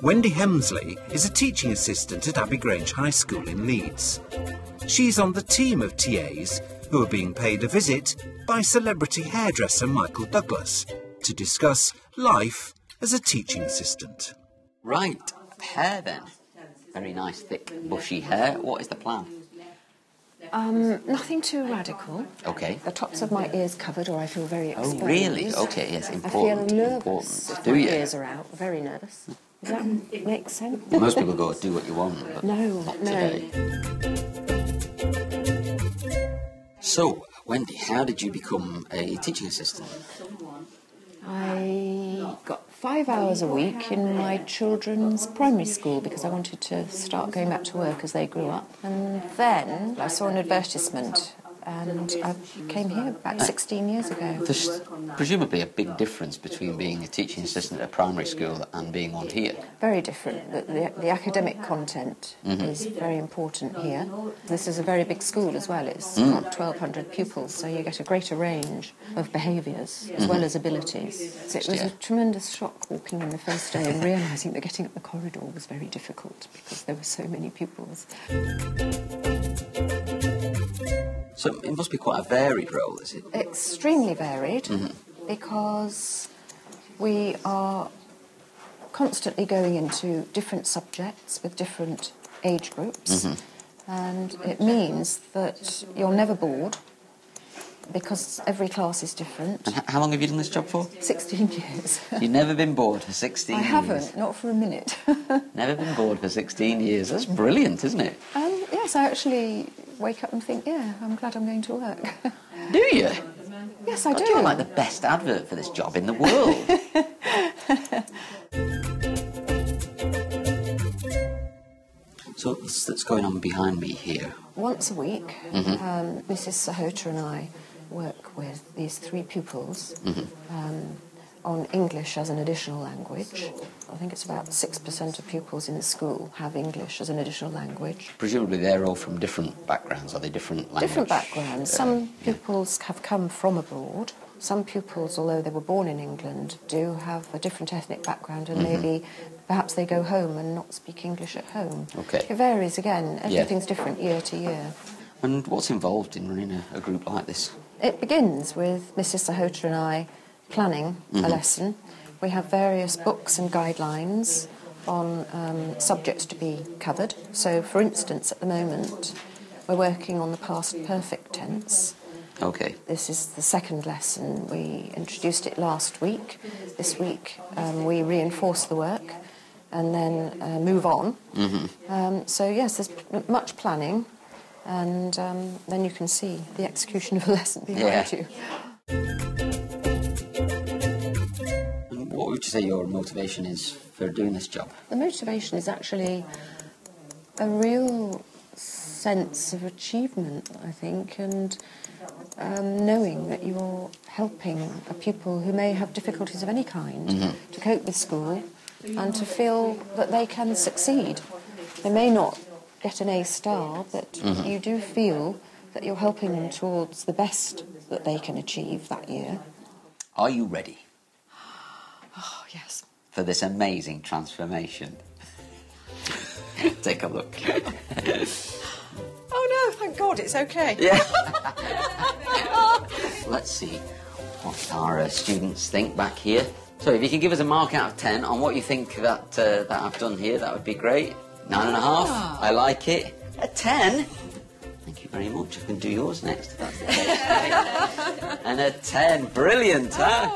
Wendy Hemsley is a teaching assistant at Abbey Grange High School in Leeds. She's on the team of TAs who are being paid a visit by celebrity hairdresser Michael Douglas to discuss life as a teaching assistant. Right, hair then. Very nice, thick, bushy hair. What is the plan? Nothing too radical. Okay. The tops of my ears covered, or I feel very exposed. Oh, really? Okay, yes, important. I feel nervous if my ears are out. Very nervous. Does that make sense? Most people go, do what you want, but not today. So, Wendy, how did you become a teaching assistant? I got 5 hours a week in my children's primary school because I wanted to start going back to work as they grew up. And then I saw an advertisement and I came here about 16 years ago. There's presumably a big difference between being a teaching assistant at a primary school and being on here. Very different. The academic content is very important here. This is a very big school as well. It's got 1,200 pupils, so you get a greater range of behaviours as well as abilities. So it was a tremendous shock walking in the first day and realising that getting up the corridor was very difficult because there were so many pupils. So it must be quite a varied role, is it? Extremely varied, because we are constantly going into different subjects with different age groups, and it means that you're never bored, because every class is different. And how long have you done this job for? 16 years. You've never been bored for 16 years? I haven't, not for a minute. Never been bored for 16 years. That's brilliant, isn't it? Yes, I actually wake up and think, yeah, I'm glad I'm going to work. Do you? Yes, I do. You're like the best advert for this job in the world. So what's going on behind me here? Once a week, Mrs. Sahota and I work with these 3 pupils on English as an additional language. I think it's about 6% of pupils in the school have English as an additional language. Presumably they're all from different backgrounds. Are they different languages? Different backgrounds. Some pupils have come from abroad. Some pupils, although they were born in England, do have a different ethnic background and maybe perhaps they go home and not speak English at home. Okay. It varies again. Everything's different year to year. And what's involved in running a group like this? It begins with Mrs. Sahota and I planning a lesson. We have various books and guidelines on subjects to be covered. So, for instance, at the moment, we're working on the past perfect tense. Okay. This is the second lesson. We introduced it last week. This week we reinforce the work and then move on. So, yes, there's much planning, and then you can see the execution of a lesson behind you. What would you say your motivation is for doing this job? The motivation is actually a real sense of achievement, I think, and knowing that you're helping a pupil who may have difficulties of any kind to cope with school and to feel that they can succeed. They may not get an A star, but you do feel that you're helping them towards the best that they can achieve that year. Are you ready? Oh, yes. For this amazing transformation? Take a look. Oh, no, thank God, it's okay. Yeah. Let's see what our students think back here. So if you can give us a mark out of 10 on what you think that I've done here, that would be great. 9.5, I like it. A 10? Thank you very much. I can do yours next if that's the case. And a 10, brilliant, huh?